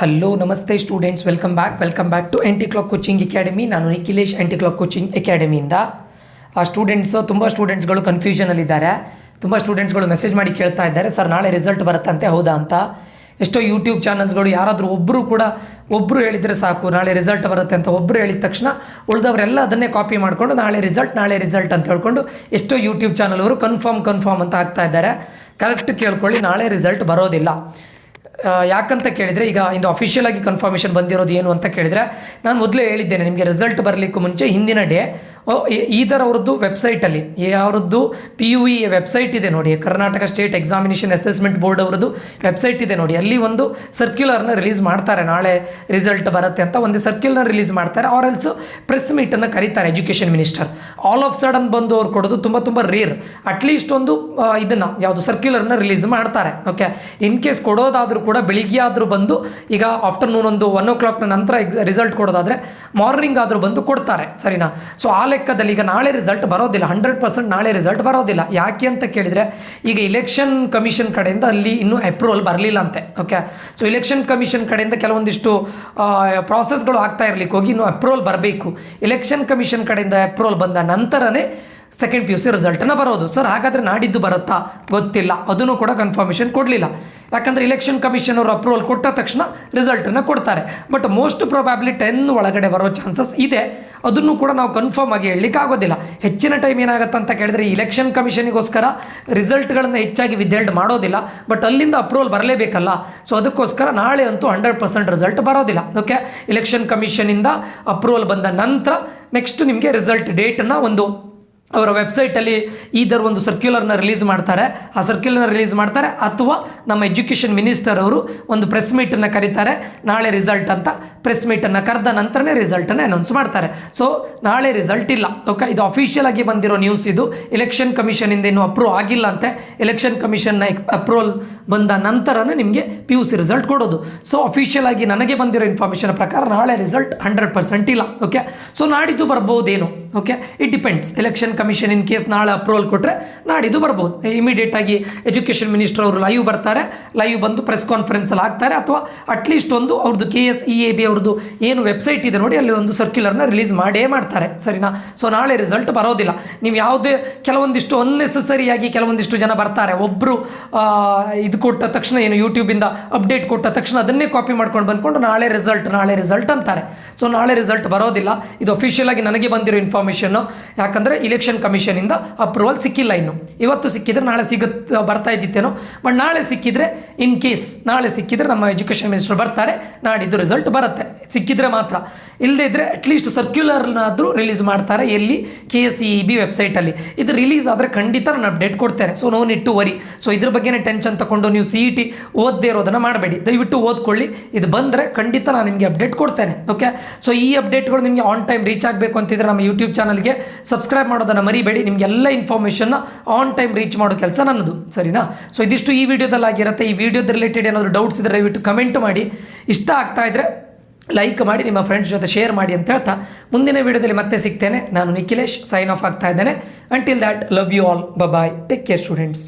Hello namaste students, welcome back to NT clock coaching academy. ನಾನು Nikhilesh, NT clock coaching ಅಕಾಡೆಮಿಯಿಂದ. ತುಂಬ ಸ್ಟೂಡೆಂಟ್ಸ್ಗಳು ಕನ್ಫ್ಯೂಷನಲ್ಲಿದ್ದಾರೆ. ತುಂಬ ಸ್ಟೂಡೆಂಟ್ಸ್ಗಳು ಮೆಸೇಜ್ ಮಾಡಿ ಕೇಳ್ತಾ ಇದ್ದಾರೆ, ಸರ್ ನಾಳೆ ರಿಸಲ್ಟ್ ಬರುತ್ತಂತೆ ಹೌದಾ ಅಂತ. ಎಷ್ಟೋ ಯೂಟ್ಯೂಬ್ ಚಾನಲ್ಸ್ಗಳು ಯಾರಾದರೂ ಒಬ್ಬರು ಹೇಳಿದರೆ ಸಾಕು ನಾಳೆ ರಿಸಲ್ಟ್ ಬರುತ್ತೆ ಅಂತ. ಒಬ್ಬರು ಹೇಳಿದ ತಕ್ಷಣ ಉಳಿದವರೆಲ್ಲ ಅದನ್ನೇ ಕಾಪಿ ಮಾಡಿಕೊಂಡು ನಾಳೆ ರಿಸಲ್ಟ್ ಅಂತ ಹೇಳ್ಕೊಂಡು ಎಷ್ಟೋ ಯೂಟ್ಯೂಬ್ ಚಾನಲ್ ಅವರು ಕನ್ಫರ್ಮ್ ಅಂತ ಆಗ್ತಾ ಇದ್ದಾರೆ. ಕರೆಕ್ಟ್ ಕೇಳ್ಕೊಳ್ಳಿ, ನಾಳೆ ರಿಸಲ್ಟ್ ಬರೋದಿಲ್ಲ. ಯಾಕಂತ ಕೇಳಿದರೆ, ಈಗ ಇಂದು ಅಫಿಷಿಯಲ್ ಆಗಿ ಕನ್ಫರ್ಮೇಷನ್ ಬಂದಿರೋದು ಏನು ಅಂತ ಕೇಳಿದರೆ, ನಾನು ಮೊದಲೇ ಹೇಳಿದ್ದೇನೆ ನಿಮಗೆ ರಿಸಲ್ಟ್ ಬರಲಿಕ್ಕೂ ಮುಂಚೆ ಹಿಂದಿನ ಡೇ ಈದರ್ ಅವ್ರದ್ದು ವೆಬ್ಸೈಟಲ್ಲಿ, ಯಾವ್ರದ್ದು PUE ವೆಬ್ಸೈಟ್ ಇದೆ ನೋಡಿ, Karnataka state examination assessment board ಅವರದ್ದು ವೆಬ್ಸೈಟ್ ಇದೆ ನೋಡಿ, ಅಲ್ಲಿ ಒಂದು ಸರ್ಕ್ಯುಲರ್ನ ರಿಲೀಸ್ ಮಾಡ್ತಾರೆ. ನಾಳೆ ರಿಸಲ್ಟ್ ಬರುತ್ತೆ ಅಂತ ಒಂದು ಸರ್ಕ್ಯುಲರ್ ರಿಲೀಸ್ ಮಾಡ್ತಾರೆ. ಆಲ್ಸೋ ಪ್ರೆಸ್ ಮೀಟನ್ನು ಕರೀತಾರೆ education minister. All of sudden ಬಂದು ಅವ್ರು ಕೊಡೋದು ತುಂಬ ರೇರ್. ಅಟ್ಲೀಸ್ಟ್ ಒಂದು ಇದನ್ನು ಯಾವುದು ಸರ್ಕ್ಯುಲರ್ನ ರಿಲೀಸ್ ಮಾಡ್ತಾರೆ. ಓಕೆ, ಇನ್ ಕೇಸ್ ಕೊಡೋದಾದರೂ ಕೂಡ ಬೆಳಿಗ್ಗೆ ಆದರೂ ಬಂದು, ಈಗ ಆಫ್ಟರ್ನೂನ್ ಒಂದು 1 o'clock ನಂತರ ರಿಸಲ್ಟ್ ಕೊಡೋದಾದರೆ ಮಾರ್ನಿಂಗ್ ಆದರೂ ಬಂದು ಕೊಡ್ತಾರೆ, ಸರಿನಾ? ಸೊ ಆ ಲೆಕ್ಕದಲ್ಲಿ ಈಗ ನಾಳೆ ರಿಸಲ್ಟ್ ಬರೋದಿಲ್ಲ, 100% ನಾಳೆ ರಿಸಲ್ಟ್ ಬರೋದಿಲ್ಲ. ಯಾಕೆ ಅಂತ ಕೇಳಿದರೆ, ಈಗ ಇಲೆಕ್ಷನ್ ಕಮಿಷನ್ ಕಡೆಯಿಂದ ಅಲ್ಲಿ ಇನ್ನೂ ಅಪ್ರೂವಲ್ ಬರಲಿಲ್ಲ ಅಂತೆ. ಓಕೆ, ಸೊ ಇಲೆಕ್ಷನ್ ಕಮಿಷನ್ ಕಡೆಯಿಂದ ಕೆಲವೊಂದಿಷ್ಟು ಪ್ರಾಸೆಸ್ಗಳು ಆಗ್ತಾ ಇರಲಿಕ್ಕೆ ಹೋಗಿ ಇನ್ನೂ ಅಪ್ರೂವಲ್ ಬರಬೇಕು. ಇಲೆಕ್ಷನ್ ಕಮಿಷನ್ ಕಡೆಯಿಂದ ಅಪ್ರೂವಲ್ ಬಂದ ನಂತರನೇ ಸೆಕೆಂಡ್ PUC ರಿಸಲ್ಟನ್ನು ಬರೋದು. ಸರ್ ಹಾಗಾದರೆ ನಾಡಿದ್ದು ಬರುತ್ತಾ ಗೊತ್ತಿಲ್ಲ, ಅದನ್ನು ಕೂಡ ಕನ್ಫರ್ಮೇಷನ್ ಕೊಡಲಿಲ್ಲ. ಯಾಕಂದರೆ ಇಲೆಕ್ಷನ್ ಕಮಿಷನ್ ಅವರು ಅಪ್ರೂವಲ್ ಕೊಟ್ಟ ತಕ್ಷಣ ರಿಸಲ್ಟನ್ನು ಕೊಡ್ತಾರೆ. ಬಟ್ ಮೋಸ್ಟ್ ಪ್ರೊಬ್ಯಾಬ್ಲಿ 10 ಒಳಗಡೆ ಬರೋ ಚಾನ್ಸಸ್ ಇದೆ. ಅದನ್ನು ಕೂಡ ನಾವು ಕನ್ಫರ್ಮ್ ಆಗಿ ಹೇಳಲಿಕ್ಕೆ ಆಗೋದಿಲ್ಲ. ಹೆಚ್ಚಿನ ಟೈಮ್ ಏನಾಗುತ್ತೆ ಅಂತ ಕೇಳಿದರೆ, ಇಲೆಕ್ಷನ್ ಕಮಿಷನಿಗೋಸ್ಕರ ರಿಸಲ್ಟ್ಗಳನ್ನು ಹೆಚ್ಚಾಗಿ ವಿದ್ಯಾರ್ಥಿ ಮಾಡೋದಿಲ್ಲ, ಬಟ್ ಅಲ್ಲಿಂದ ಅಪ್ರೂವಲ್ ಬರಲೇಬೇಕಲ್ಲ. ಸೊ ಅದಕ್ಕೋಸ್ಕರ ನಾಳೆ ಅಂತೂ 100% ರಿಸಲ್ಟ್ ಬರೋದಿಲ್ಲ. ಓಕೆ, ಇಲೆಕ್ಷನ್ ಕಮಿಷನಿಂದ ಅಪ್ರೂವಲ್ ಬಂದ ನಂತರ ನೆಕ್ಸ್ಟ್ ನಿಮಗೆ ರಿಸಲ್ಟ್ ಡೇಟನ್ನು ಅವರ ವೆಬ್ಸೈಟಲ್ಲಿ ಈದರ್ ಒಂದು ಸರ್ಕ್ಯುಲರ್ನ ರಿಲೀಸ್ ಮಾಡ್ತಾರೆ. ಆ ಸರ್ಕ್ಯುಲರ್ನ ರಿಲೀಸ್ ಮಾಡ್ತಾರೆ, ಅಥವಾ ನಮ್ಮ ಎಜುಕೇಷನ್ ಮಿನಿಸ್ಟರ್ ಅವರು ಒಂದು ಪ್ರೆಸ್ ಮೀಟನ್ನು ಕರೀತಾರೆ ನಾಳೆ ರಿಸಲ್ಟ್ ಅಂತ. ಪ್ರೆಸ್ ಮೀಟನ್ನು ಕರೆದ ನಂತರನೇ ರಿಸಲ್ಟನ್ನು ಅನೌನ್ಸ್ ಮಾಡ್ತಾರೆ. ಸೊ ನಾಳೆ ರಿಸಲ್ಟ್ ಇಲ್ಲ. ಓಕೆ, ಇದು ಅಫಿಷಿಯಲ್ ಆಗಿ ಬಂದಿರೋ ನ್ಯೂಸ್. ಇದು ಇಲೆಕ್ಷನ್ ಕಮಿಷನಿಂದ ಇನ್ನೂ ಅಪ್ರೂವ್ ಆಗಿಲ್ಲ ಅಂತೆ. ಎಲೆಕ್ಷನ್ ಕಮಿಷನ್ನ ಅಪ್ರೂವಲ್ ಬಂದ ನಂತರನೇ ನಿಮಗೆ PUC ರಿಸಲ್ಟ್ ಕೊಡೋದು. ಸೊ ಅಫಿಷಿಯಲ್ ಆಗಿ ನನಗೆ ಬಂದಿರೋ ಇನ್ಫಾರ್ಮೇಷನ್ ಪ್ರಕಾರ ನಾಳೆ ರಿಸಲ್ಟ್ 100% ಇಲ್ಲ. ಓಕೆ, ಸೊ ನಾಡಿದ್ದು ಬರ್ಬೋದೇನು. Okay, it depends. Election commission in case ನಾಳೆ ಅಪ್ರೂವಲ್ ಕೊಟ್ಟರೆ ನಾಡಿದ್ದು ಬರ್ಬೋದು. ಇಮಿಡಿಯೇಟ್ ಆಗಿ ಎಜುಕೇಷನ್ ಮಿನಿಸ್ಟರ್ ಅವರು ಲೈವ್ ಬರ್ತಾರೆ, ಲೈವ್ ಬಂದು ಪ್ರೆಸ್ ಕಾನ್ಫರೆನ್ಸಲ್ಲಿ ಆಗ್ತಾರೆ, ಅಥವಾ ಅಟ್ಲೀಸ್ಟ್ ಒಂದು ಅವ್ರದ್ದು KSEAB ಅವ್ರದ್ದು ಏನು ವೆಬ್ಸೈಟ್ ಇದೆ ನೋಡಿ, ಅಲ್ಲಿ ಒಂದು ಸರ್ಕ್ಯುಲರ್ನ ರಿಲೀಸ್ ಮಾಡ್ತಾರೆ, ಸರಿನಾ? ಸೊ ನಾಳೆ ರಿಸಲ್ಟ್ ಬರೋದಿಲ್ಲ. ನೀವು ಯಾವುದೇ ಕೆಲವೊಂದಿಷ್ಟು ಅನ್ನೆಸೆಸರಿಯಾಗಿ ಕೆಲವೊಂದಿಷ್ಟು ಜನ ಬರ್ತಾರೆ, ಒಬ್ಬರು ಇದು ಕೊಟ್ಟ ತಕ್ಷಣ, ಏನು ಯೂಟ್ಯೂಬಿಂದ ಅಪ್ಡೇಟ್ ಕೊಟ್ಟ ತಕ್ಷಣ ಅದನ್ನೇ ಕಾಪಿ ಮಾಡ್ಕೊಂಡು ಬಂದ್ಕೊಂಡು ನಾಳೆ ರಿಸಲ್ಟ್ ಅಂತಾರೆ. ಸೊ ನಾಳೆ ರಿಸಲ್ಟ್ ಬರೋದಿಲ್ಲ. ಇದು ಅಫಿಷಿಯಲ್ ಆಗಿ ನನಗೆ ಬಂದಿರೋ ಇನ್ಫಾರ್ಮೇಷನ್ನು. ಯಾಕಂದರೆ ಇಲೆಕ್ಷನ್ ಕಮಿಷನಿಂದ ಅಪ್ರೂವಲ್ ಸಿಕ್ಕಿಲ್ಲ ಇನ್ನು. ಇವತ್ತು ಸಿಕ್ಕಿದ್ರೆ ನಾಳೆ ಬರ್ತಾ ಇದ್ದಿತ್ತೇನೋ, ಬಟ್ ನಾಳೆ ಸಿಕ್ಕಿದ್ರೆ, ಇನ್ ಕೇಸ್ ನಾಳೆ ಸಿಕ್ಕಿದ್ರೆ ನಮ್ಮ ಎಜುಕೇಷನ್ ಮಿನಿಸ್ಟರ್ ಬರ್ತಾರೆ, ನಾಡಿದ್ದು ರಿಸಲ್ಟ್ ಬರುತ್ತೆ. ಸಿಕ್ಕಿದ್ರೆ ಮಾತ್ರ, ಇಲ್ಲದೇ ಇದ್ದರೆ ಅಟ್ಲೀಸ್ಟ್ ಸರ್ಕ್ಯುಲರ್ನಾದರೂ ರಿಲೀಸ್ ಮಾಡ್ತಾರೆ. ಎಲ್ಲಿ? KSEB ವೆಬ್ಸೈಟಲ್ಲಿ. ಇದು ರಿಲೀಸ್ ಆದರೆ ಖಂಡಿತ ನಾನು ಅಪ್ಡೇಟ್ ಕೊಡ್ತೇನೆ. So no need to worry. ಸೊ ಇದ್ರ ಬಗ್ಗೆನೇ ಟೆನ್ಷನ್ ತಗೊಂಡು ನೀವು CET ಓದದೇ ಇರೋದನ್ನು ಮಾಡಬೇಡಿ, ದಯವಿಟ್ಟು ಓದ್ಕೊಳ್ಳಿ. ಇದು ಬಂದರೆ ಖಂಡಿತ ನಾನು ನಿಮಗೆ ಅಪ್ಡೇಟ್ ಕೊಡ್ತೇನೆ. ಓಕೆ, ಸೊ ಈ ಅಪ್ಡೇಟ್ಗಳು ನಿಮಗೆ ಆನ್ ಟೈಮ್ ರೀಚ್ ಆಗಬೇಕು ಅಂತಿದ್ರೆ ನಮ್ಮ ಯೂಟ್ಯೂಬ್ ಚಾನಲ್ಗೆ ಸಬ್ಸ್ಕ್ರೈಬ್ ಮಾಡೋದನ್ನು ಮರಿಬೇಡಿ. ನಿಮಗೆಲ್ಲ ಇನ್ಫಾರ್ಮೇಷನ್ನ ಆನ್ ಟೈಮ್ ರೀಚ್ ಮಾಡೋ ಕೆಲಸ ನನ್ನದು, ಸರಿನಾ? ಸೊ ಇದಿಷ್ಟು ಈ ವಿಡಿಯೋದಲ್ಲಿ ಆಗಿರುತ್ತೆ. ಈ ವಿಡಿಯೋದ ರಿಲೇಟೆಡ್ ಏನಾದರೂ ಡೌಟ್ಸ್ ಇದ್ದರೆ ದಯವಿಟ್ಟು ಕಮೆಂಟ್ ಮಾಡಿ. ಇಷ್ಟ ಆಗ್ತಾ ಇದ್ದರೆ ಲೈಕ್ ಮಾಡಿ, ನಿಮ್ಮ ಫ್ರೆಂಡ್ಸ್ ಜೊತೆ ಶೇರ್ ಮಾಡಿ ಅಂತ ಹೇಳ್ತಾ ಮುಂದಿನ ವಿಡಿಯೋದಲ್ಲಿ ಮತ್ತೆ ಸಿಗ್ತೇನೆ. ನಾನು ನಿಖಿಲೇಶ್, ಸೈನ್ ಆಫ್ ಆಗ್ತಾ ಇದ್ದೇನೆ. Until that, love you all, bye, take care students.